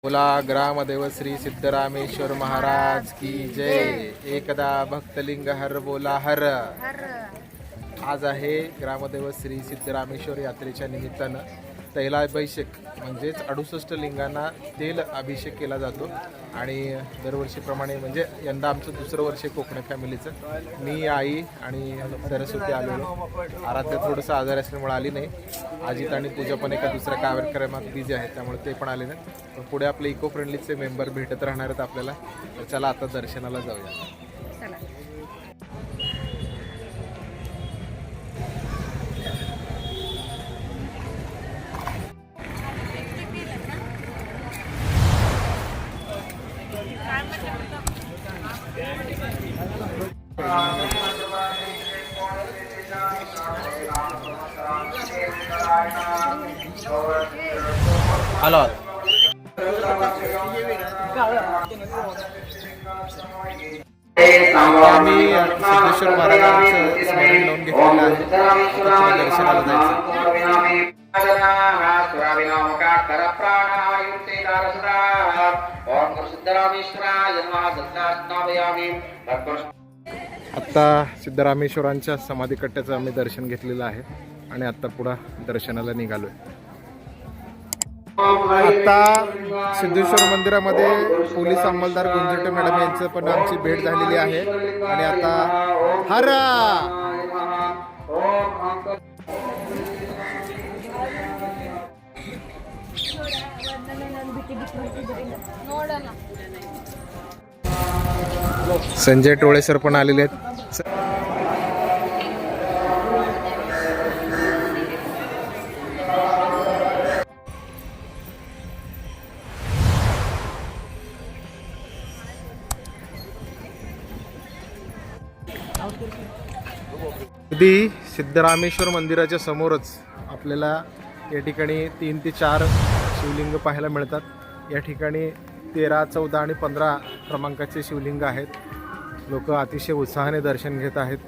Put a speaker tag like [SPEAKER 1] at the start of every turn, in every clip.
[SPEAKER 1] बोला ग्रामदेव श्री सिद्धरामेश्वर महाराज की जय। एकदा भक्तलिंग हर बोला हर। आज आहे ग्रामदेव श्री सिद्धरामेश्वर यात्रेच्या निमित्तानं तैलाभिषेक म्हणजेच 68 लिंगांना तेल अभिषेक केला जातो आणि दरवर्षीप्रमाणे म्हणजे यंदा आमचं दुसरं वर्ष कोकणी फॅमिलीचं। मी आई आणि सरस्वती आलेलो। आराध्या थोडंसं आजारी असल्यामुळे आली नाही। अजित आणि पूजा पण एका दुसऱ्या कार्यक्रमात बिझी आहेत त्यामुळे ते पण आले नाहीत। पण पुढे आपले इको फ्रेंडलीचे मेंबर भेटत राहणार आहेत आपल्याला। तर चला आता दर्शनाला जाऊया। हॅलो आम्ही सिद्धेश्वर महाराजांचं स्मरण लावून घेतलेलं आहे। दर्शनाला जायचं। आता सिद्धरामेश्वरांच्या समाधी कट्ट्याचं आम्ही दर्शन घेतलेलं आहे आणि आता पुढे दर्शनाला निघालोय। आता सिद्धेश्वर मंदिरामध्ये पोलीस अंमलदार गुंजटे मॅडम यांचं पण आमची भेट झालेली आहे आणि आता हरा संजय टोळे सर पण आलेले आहेत। अगदी सिद्धरामेश्वर मंदिराच्या समोरच आपल्याला या ठिकाणी 3 ते 4 शिवलिंग पाहायला मिळतात। या ठिकाणी 13, 14 आणि 15 क्रमांकाचे शिवलिंग आहेत। लोक अतिशय उत्साहाने दर्शन घेत आहेत।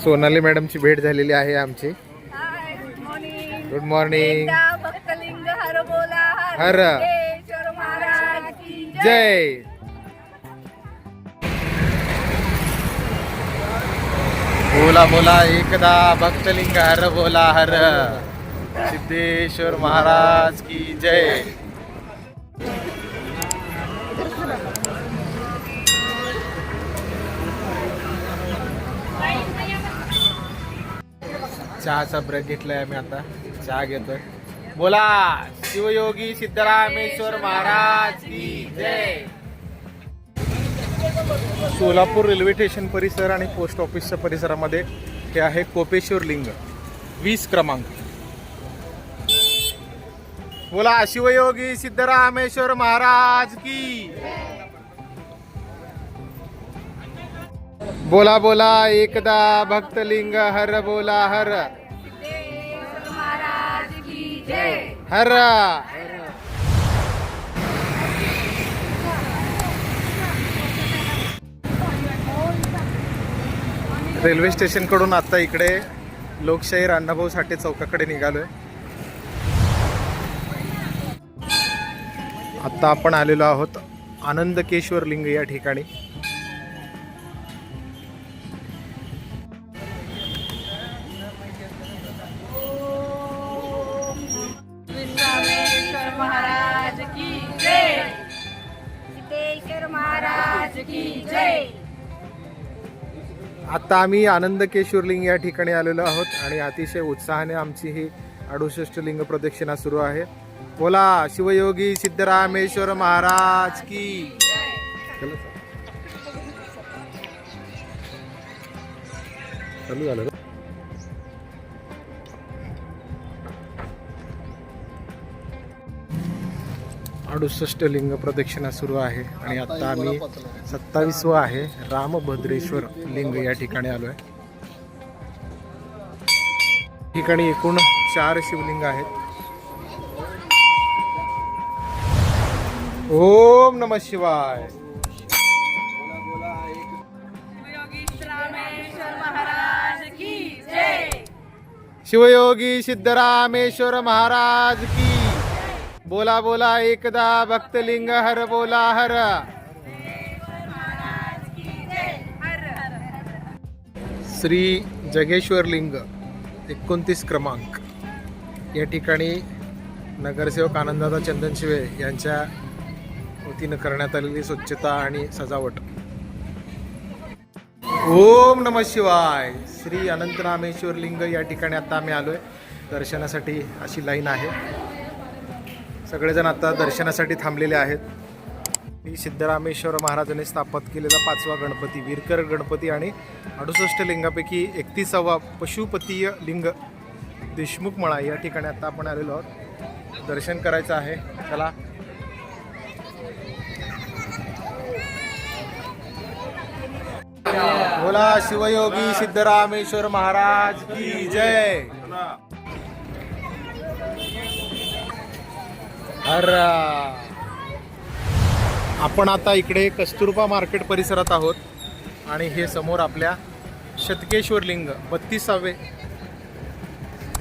[SPEAKER 1] सोनाली मॅडमची भेट झालेली आहे आमची। Good morning. हर जय। बोला बोला एकदा भक्तलिंग हर बोला हर। सिद्धेश्वर महाराज की जय। चहाचा ब्रेक घेतलाय आम्ही, आता चहा घेतोय। बोला शिवयोगी सिद्धरामेश्वर महाराज की जय। सोलापूर रेल्वे स्टेशन परिसर आणि पोस्ट ऑफिसच्या परिसरामध्ये हे आहे कोपेश्वर लिंग 20 क्रमांक। बोला शिवयोगी सिद्धरामेश्वर महाराज की। बोला बोला एकदा भक्तलिंग हर बोला हर। हर रेल्वे स्टेशन कडून आता इकडे लोकशाही अण्णाभाऊ साठे चौकाकडे निघालोय। आता आपण आलेलो आहोत आनंदकेश्वर लिंग या ठिकाणी।
[SPEAKER 2] महाराज की जय। सिद्धेश्वर महाराज की जय।
[SPEAKER 1] आता आम्ही आनंदकेश्वर लिंग या ठिकाणी आलेलो आहोत आणि अतिशय उत्साहाने आमची ही 68 लिंग प्रदक्षिणा सुरू आहे। बोला शिवयोगी सिद्धरामेश्वर महाराज की। चालू झालं 68 लिंग प्रदक्षिणा सुरू आहे आणि आता आम्ही 27वं आहे रामभद्रेश्वर लिंग या ठिकाणी आलोय। ठिकाणी एकूण 4 शिवलिंग आहेत। ओम नमः शिवाय। शिवयोगी सिद्धरामेश्वर महाराज की बोला बोला एकदा भक्तलिंग हर बोला हर. श्री जगेश्वर लिंग 29 क्रमांक या ठिकाणी नगरसेवक आनंददादा चंदनशिवे यांच्या वतीनं करण्यात आलेली स्वच्छता आणि सजावट. ओम नमः शिवाय. श्री अनंतरामेश्वर लिंग या ठिकाणी आता आम्ही आलोय दर्शनासाठी. अशी लाईन आहे, सगळेजण आता दर्शनासाठी थांबलेले आहेत. ही सिद्धरामेश्वर महाराजांनी स्थापित केलेला 5वा गणपती, वीरकर गणपती आणि 68 लिंगापैकी 31वा पशुपतीय लिंग देशमुख मळा या ठिकाणी आता आपण आलेलो आहोत. दर्शन करायचं आहे. चला. बोला शिवयोगी सिद्धरामेश्वर महाराज की जय. अरे आपण आता इकडे कस्तुरबा मार्केट परिसरात आहोत आणि हे समोर आपल्या शतकेश्वर लिंग 32वे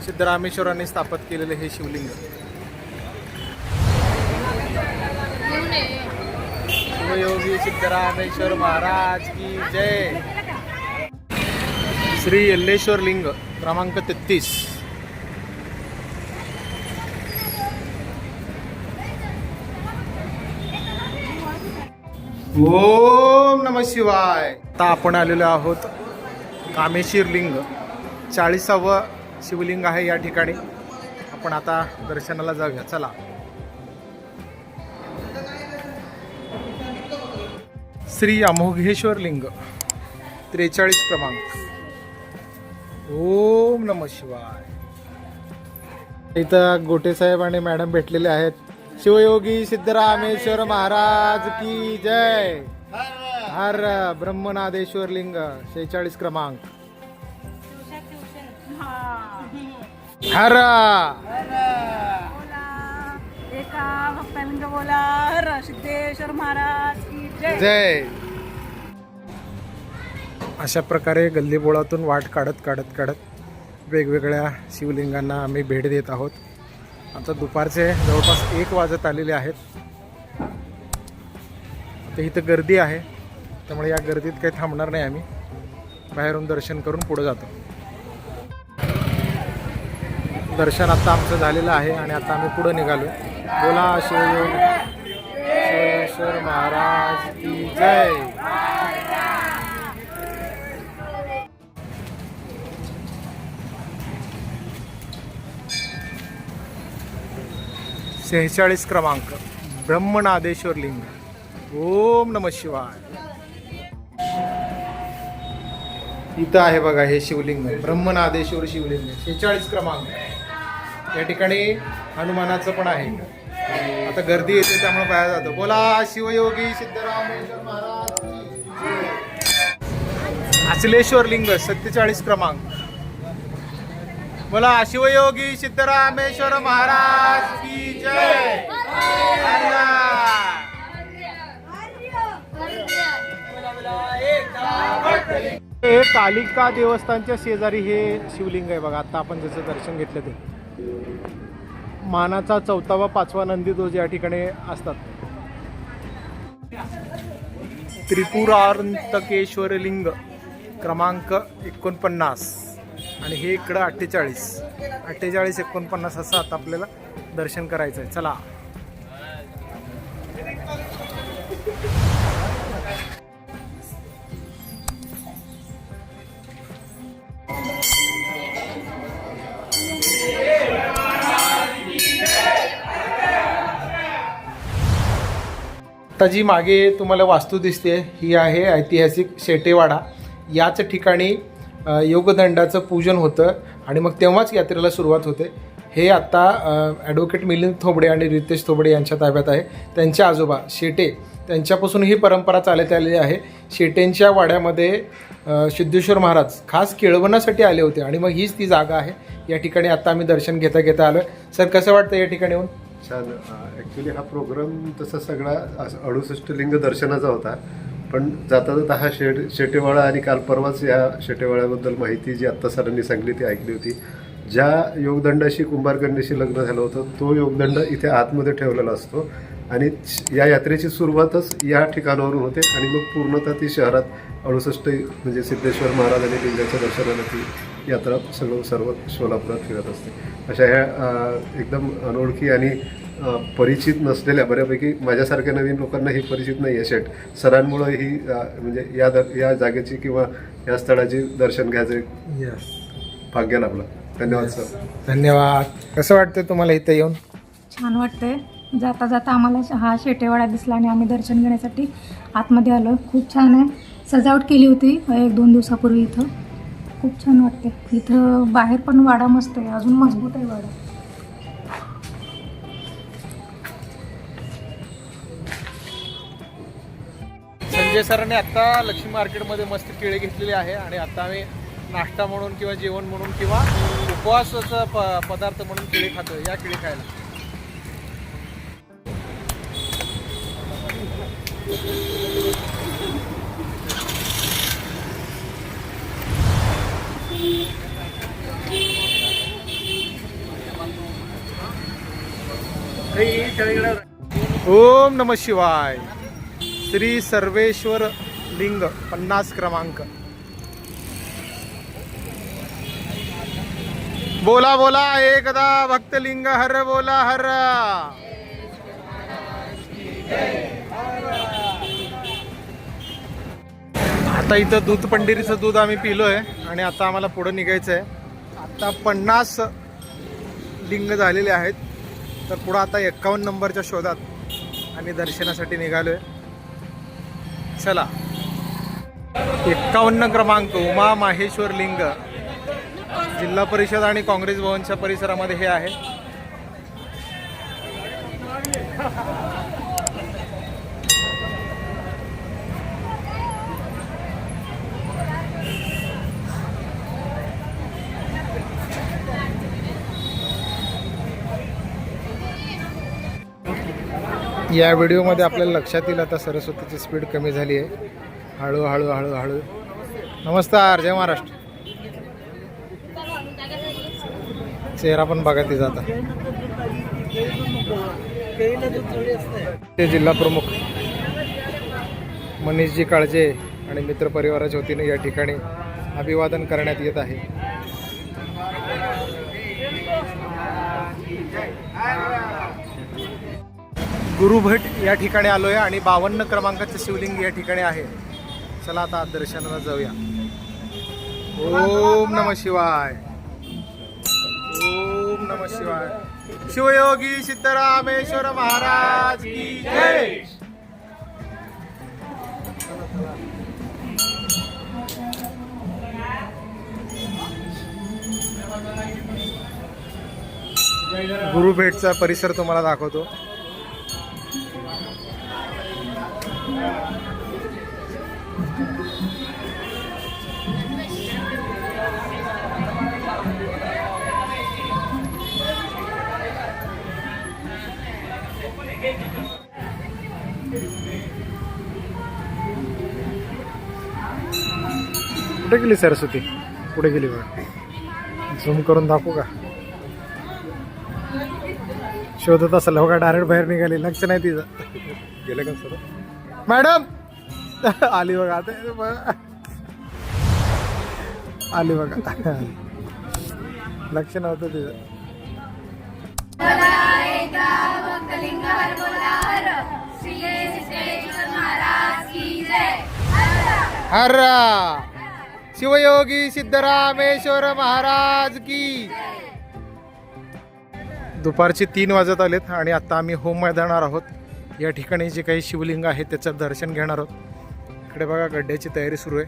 [SPEAKER 1] सिद्धरामेश्वरांनी स्थापित केलेले हे शिवलिंग. शिवयोगी सिद्धरामेश्वर महाराज की जय. श्री यल्लेश्वर लिंग क्रमांक 33. ओम नमः शिवाय. आता आपण आलेलो आहोत कामेश्वर लिंग 40वा शिवलिंग आहे या ठिकाणी. आपण आता दर्शनाला जाऊया. चला. श्री अमोघेश्वर लिंग 43 क्रमांक. ओम नमः शिवाय. इथं गोटे साहेब आणि मॅडम भेटलेले आहेत. शिवयोगी सिद्धरामेश्वर महाराज की जय. हर ब्रह्मनादेश्वर लिंग 46 क्रमांक. हर
[SPEAKER 2] एका भक्तलिंग बोला हर सिद्धेश्वर महाराज की जय.
[SPEAKER 1] जय. अशा प्रकारे गल्लीबोळातून वाट काढत वेगवेगळ्या शिवलिंगांना आम्ही भेट देत आहोत. आता दुपारचे जवळपास 1 वाजत आलेले आहेत. आता इथं गर्दी आहे, त्यामुळे या गर्दीत काही थांबणार नाही. आम्ही बाहेरून दर्शन करून पुढे जातो. दर्शन आता आमचं झालेलं आहे आणि आता आम्ही पुढे निघालो. बोला शिवेश्वर महाराज की जय. सेहेचाळीस क्रमांक ब्रह्मनादेश्वर लिंग. ओम नमः शिवाय. इथं आहे बघा हे शिवलिंग, ब्रह्मनादेश्वर शिवलिंग 46 क्रमांक. या ठिकाणी हनुमानाचं पण आहे. आता गर्दी येते त्यामुळे पाया जातो. बोला शिवयोगी सिद्धरामेश्वर महाराज. अचलेश्वर लिंग 47 क्रमांक. बोला शिवयोगी सिद्धरामेश्वर महाराज की जय. हे कालिका देवस्थानच्या शेजारी हे शिवलिंग आहे बघा. आता आपण ज्याचं दर्शन घेतलं ते मानाचा 4वा 5वा नंदीध्वज या ठिकाणी असतात. त्रिपुरांतकेश्वर लिंग क्रमांक 49 आणि हे इकडं 48 49 असं आता आपल्याला दर्शन करायचं आहे. चला. आता जी मागे तुम्हाला वास्तू दिसते ही आहे ऐतिहासिक शेटेवाडा. याच ठिकाणी योगदंडाचं पूजन होतं आणि मग तेव्हाच यात्रेला सुरुवात होते. हे आत्ता ॲडव्होकेट मिलिंद थोबडे आणि रितेश थोबडे यांच्या ताब्यात आहे. त्यांचे आजोबा शेटे त्यांच्यापासून ही परंपरा चालत आलेली आहे. शेटेंच्या वाड्यामध्ये सिद्धेश्वर महाराज खास केळवणासाठी आले होते आणि मग हीच ती जागा आहे. या ठिकाणी आता आम्ही दर्शन घेता आलो आहे. सर कसं वाटतं या ठिकाणी येऊन?
[SPEAKER 3] छान. ॲक्च्युली हा प्रोग्राम तसा सगळा 68 लिंग दर्शनाचा होता, पण जाता जाता हा शेटेवाडा आणि काल परवाच या शेटेवाड्याबद्दल माहिती जी आत्ता सरांनी सांगली ती ऐकली होती. ज्या योगदंडाशी कुंभारकन्येशी लग्न झालं होतं तो योगदंड इथे आतमध्ये ठेवलेला असतो आणि या यात्रेची सुरुवातच या ठिकाणावरून होते आणि मग पूर्णतः ती शहरात 68 म्हणजे सिद्धेश्वर महाराज आणि लिंगाच्या दर्शनाला ती यात्रा सर्व सोलापुरात फिरत असते. अशा ह्या एकदम अनोळखी आणि परिचित नसलेल्या बऱ्यापैकी माझ्यासारख्या नवीन लोकांना ही परिचित नाही आहे शेट सरांमुळं ही म्हणजे या जागेची किंवा या स्थळाची दर्शन घ्यायचं भाग्य लाभलं. धन्यवाद सर.
[SPEAKER 1] धन्यवाद. कसं वाटतं तुम्हाला इथं येऊन?
[SPEAKER 4] छान वाटतंय. जाता जाता आम्हाला हा शेटेवाडा दिसला आणि आम्ही दर्शन घेण्यासाठी आतमध्ये आलो. खूप छान आहे. सजावट केली होती 1-2 दिवसापूर्वी इथं. खूप छान वाटते. इथं बाहेर पण वाडा मस्त आहे, अजून मजबूत आहे वाडा.
[SPEAKER 1] संजय सरांनी आता लक्ष्मी मार्केटमध्ये मस्त केळी घेतलेली आहे आणि आता आम्ही नाश्ता म्हणून किंवा जेवण म्हणून किंवा उपवासाचा पदार्थ म्हणून केळी खातो. या केळी खायला. ओम नमः शिवाय. श्री सर्वेश्वर लिंग 50 क्रमांक. बोला बोला एकदा भक्तलिंग हर बोला हर. आता इथं दूध पंढरीचं दूध आम्ही पिलोय आणि आता आम्हाला पुढे निघायचं आहे. आता 50 लिंग झालेले आहेत तर पुढं आता 51 नंबरच्या शोधात आम्ही दर्शनासाठी निघालोय. चला. 51 क्रमांक उमा माहेश्वर लिंग जिल्हा परिषद आणि काँग्रेस भवनच्या परिसरामध्ये हे आहे. या व्हिडिओमध्ये आपल्याला लक्षात येईल आता सरस्वतीची स्पीड कमी झाली आहे. हळू हळू हळू हळू. नमस्कार. जय महाराष्ट्र. चेहरा पण बघा तिचा आता. ते जिल्हा प्रमुख मनीषजी काळजे आणि मित्रपरिवाराच्या वतीने या ठिकाणी अभिवादन करण्यात येत आहे. गुरुभट या ठिकाणी आलोय आणि 52 क्रमांकाचं शिवलिंग या ठिकाणी आहे. चला आता दर्शनाला जाऊया. ओम नमः शिवाय. ओम नमः शिवाय. शिवयोगी सिद्धरामेश्वर महाराज की जय. गुरुभेटचा परिसर तुम्हाला दाखवतो. कुठे गेली सरस्वती? कुठे गेली बघ. झूम करून दाखवू का? शोधत असेल हो का? डायरेक्ट बाहेर निघाली. लक्ष नाही तिचं. गेलं का सर? मॅडम आली बघा. आता आली बघा. लक्ष नव्हतं तिचं. हर शिवयोगी सिद्धरामेश्वर महाराज की. दुपारचे 3 वाजत आलेत आणि आता आम्ही होम मैदानावर आहोत. या ठिकाणी जे काही शिवलिंग आहे त्याचं दर्शन घेणार आहोत. इकडे बघा गड्ड्याची तयारी सुरू आहे.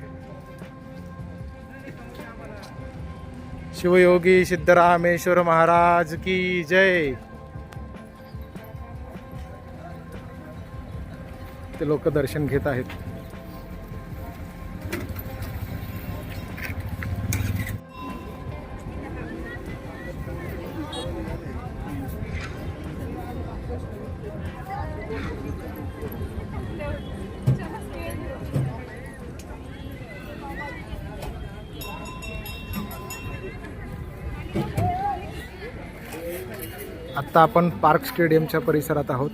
[SPEAKER 1] शिवयोगी सिद्धरामेश्वर महाराज की जय. ते लोक दर्शन घेत आहेत. आत्ता आपण पार्क स्टेडियमच्या परिसरात आहोत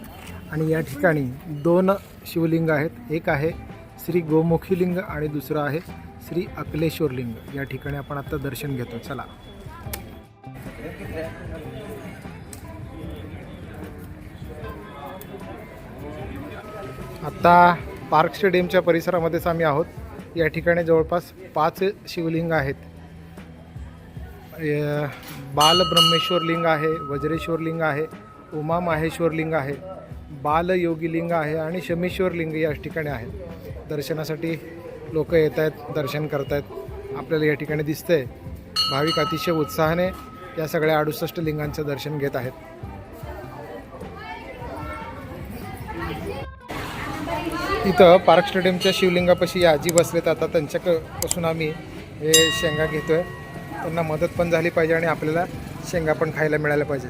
[SPEAKER 1] आणि या ठिकाणी 2 शिवलिंग आहेत. एक आहे श्री गोमुखी लिंग आणि दुसरं आहे श्री अकलेश्वर लिंग. या ठिकाणी आपण आत्ता दर्शन घेतो. चला. आत्ता पार्क स्टेडियमच्या परिसरामध्येच आम्ही आहोत. या ठिकाणी जवळपास 5 शिवलिंग आहेत. बालब्रह्मेश्वर लिंग आहे, वज्रेश्वर लिंग आहे, उमा माहेश्वर लिंग आहे, बालयोगी लिंग आहे आणि शमेश्वर लिंग या ठिकाणी आहे. दर्शनासाठी लोक येत आहेत, दर्शन करत आहेत. आपल्याला या ठिकाणी दिसतंय भाविक अतिशय उत्साहाने या सगळ्या 68 लिंगांचं दर्शन घेत आहेत. इथं पार्क स्टेडियमच्या शिवलिंगापाशी या आजी बसलेत. आता त्यांच्यापासून आम्ही हे शेंगा घेतोय. त्यांना मदत पण झाली पाहिजे आणि आपल्याला शेंगा पण खायला मिळायला पाहिजे.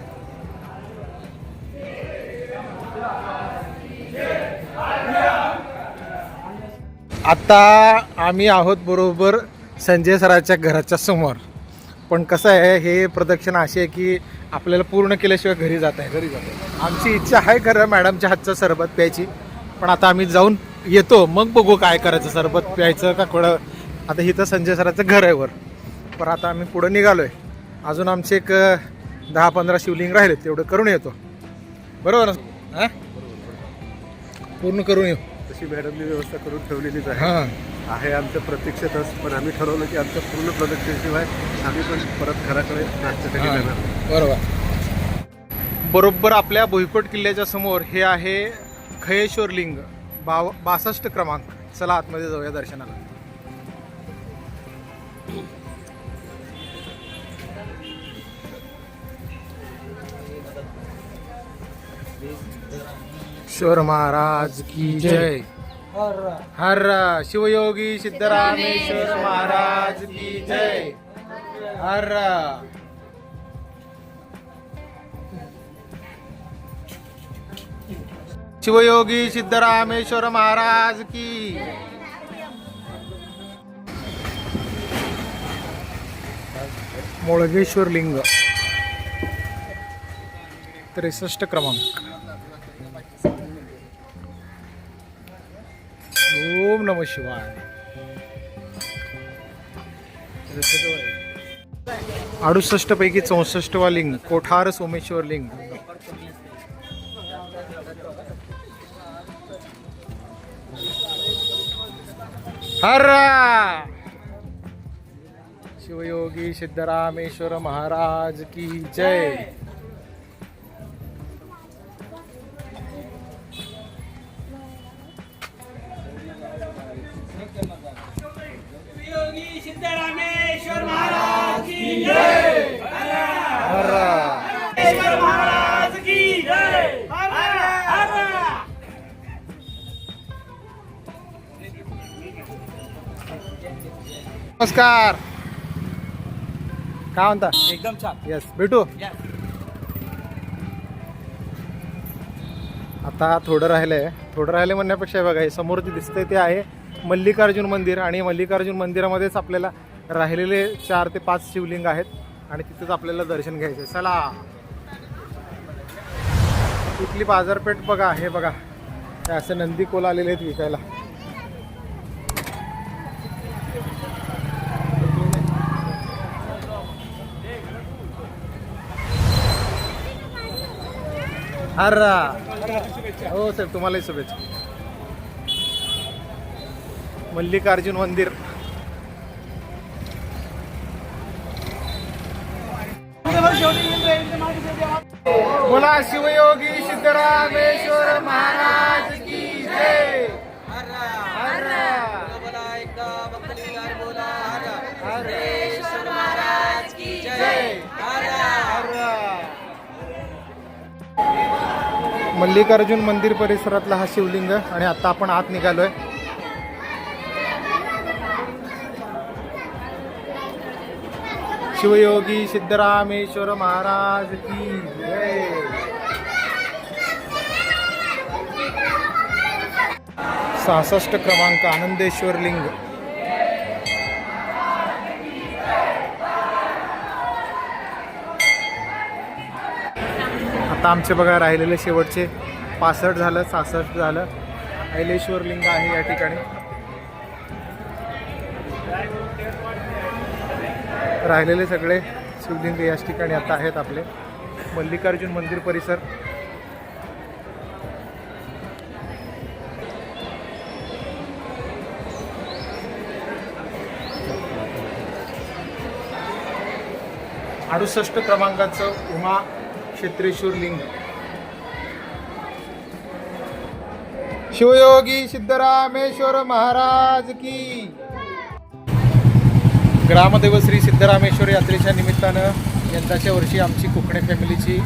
[SPEAKER 1] आता आम्ही आहोत बरोबर संजय सराच्या घराच्या समोर. पण कसं आहे, हे प्रदक्षिणा अशी आहे की आपल्याला पूर्ण केल्याशिवाय घरी जात आहे. आमची इच्छा आहे खरं मॅडमच्या हातचं सरबत प्यायची, पण आता आम्ही जाऊन येतो मग बघू काय करायचं, सरबत प्यायचं का कोणं. आता इथं संजय सराचं घर आहे वर. पण आता आम्ही पुढं निघालो आहे. अजून आमचे एक 10-15 शिवलिंग राहिले, तेवढं करून येतो. बरोबर ना? हां, पूर्ण करून येऊ.
[SPEAKER 3] तशी मॅडमनी व्यवस्था करून ठेवलेलीच आहे.
[SPEAKER 1] हां,
[SPEAKER 3] आहे आमच्या प्रतीक्षेतच. पण आम्ही ठरवलं की आमच्या पूर्ण प्रदक्षिणेशिवाय आम्ही पण परत घराकडे नाश्त्यासाठी जाणार.
[SPEAKER 1] बरोबर. बरोबर आपल्या भुईकोट किल्ल्याच्या समोर हे आहे खयेश्वर लिंग, 62 क्रमांक. चला आतमध्ये जाऊया दर्शनाला. ईश्वर महाराज की जय. हर शिवयोगी सिद्धरामेश्वर महाराज की जय. हर शिवयोगी सिद्धरामेश्वर महाराज की. मोळगेश्वर लिंग 63 क्रमांक. ओम नमः शिवाय. 68 पैकी 64वा लिंग कोठार सोमेश्वर लिंग. हर शिवयोगी सिद्धरामेश्वर महाराज की जय.
[SPEAKER 5] सिद्धरामेश्वर महाराज की जय.
[SPEAKER 1] हर
[SPEAKER 5] महाराज की जय.
[SPEAKER 1] नमस्कार. काय म्हणता?
[SPEAKER 5] एकदम छान.
[SPEAKER 1] येस, भेटू. आता थोडं राहिलंय म्हणण्यापेक्षा बघा, हे समोर जे दिसतंय ते आहे मल्लिकार्जुन मंदिर. आणि मल्लिकार्जुन मंदिरामध्येच आपल्याला राहिलेले 4 ते 5 शिवलिंग आहेत आणि तिथेच आपल्याला दर्शन घ्यायचं. चला. इथली बाजारपेठ बघा. हे बघा, हे असे नंदी कोल आलेले आहेत विकायला. हर्रा. हो साहेब, तुम्हालाही शुभेच्छा. मल्लिकार्जुन मंदिर. बोला शिवयोगी सिद्धरामेश्वर महाराज की जय.
[SPEAKER 5] महाराज की जय.
[SPEAKER 1] मल्लिकार्जुन मंदिर परिसरातला हा शिवलिंग आणि आता आपण आत निघालोय. शिवयोगी सिद्धरामेश्वर महाराज की जय. 66 क्रमांक आनंदेश्वर लिंग. आता आमचे बघा राहिलेले शेवटचे 65 झालं, 66 झालं. ऐलेश्वर लिंग आहे या ठिकाणी. राहिलेले सगळे शिवलिंग याच ठिकाणी आता आहेत आपले. मल्लिकार्जुन मंदिर परिसर. अडुसष्ट क्रमांकाचं उमा क्षेत्रेश्वर लिंग. शिवयोगी सिद्धरामेश्वर महाराज की. ग्रामदेव श्री सिद्धरामेश्वर यात्रेच्या निमित्तानं यंदाच्या वर्षी आमची कोकणे फॅमिलीची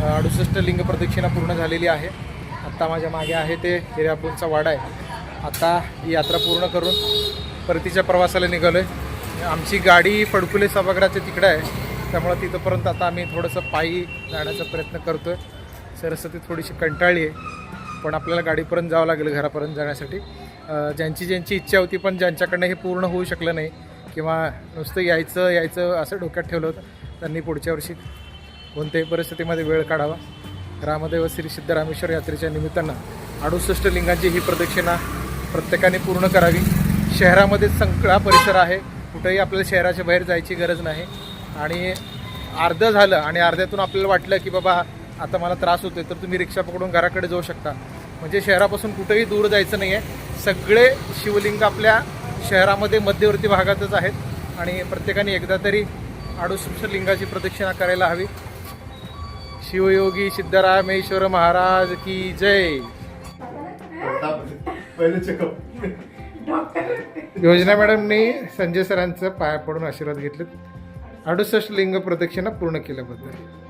[SPEAKER 1] 68 लिंग प्रदक्षिणा पूर्ण झालेली आहे. आत्ता माझ्या मागे आहे ते हिरापूरचा वाडा आहे. आता ही यात्रा पूर्ण करून परतीच्या प्रवासाला निघालो आहे. आमची गाडी फडकुले सभागृहाच्या तिकडे आहे, त्यामुळं तिथंपर्यंत आता आम्ही थोडंसं पायी जाण्याचा प्रयत्न करतो आहे. सरस्वती थोडीशी कंटाळली आहे, पण आपल्याला गाडीपर्यंत जावं लागेल घरापर्यंत जाण्यासाठी. ज्यांची ज्यांची इच्छा होती पण ज्यांच्याकडनं हे पूर्ण होऊ शकलं नाही किंवा नुसतं यायचं असं डोक्यात ठेवलं होतं, त्यांनी पुढच्या वर्षी कोणत्याही परिस्थितीमध्ये वेळ काढावा. ग्रामदेव श्री सिद्धरामेश्वर यात्रेच्या निमित्तानं 68 लिंगांची ही प्रदक्षिणा प्रत्येकाने पूर्ण करावी. शहरामध्ये संकळा परिसर आहे, कुठेही आपल्याला शहराच्या बाहेर जायची गरज नाही. आणि अर्धं झालं आणि अर्ध्यातून आपल्याला वाटलं की बाबा आता मला त्रास होतोय, तर तुम्ही रिक्षा पकडून घराकडे जाऊ शकता. म्हणजे शहरापासून कुठेही दूर जायचं नाही आहे. सगळे शिवलिंग आपल्या शहरामध्ये मध्यवर्ती भागातच आहेत आणि प्रत्येकाने एकदा तरी 68 लिंगाची प्रदक्षिणा करायला हवी. शिवयोगी सिद्धरामेश्वर महाराज की जय.
[SPEAKER 3] पहिले चेकअप.
[SPEAKER 1] योजना मॅडमनी संजय सरांचं पाया पडून आशीर्वाद घेतले. 68 लिंग प्रदक्षिणा पूर्ण केल्याबद्दल.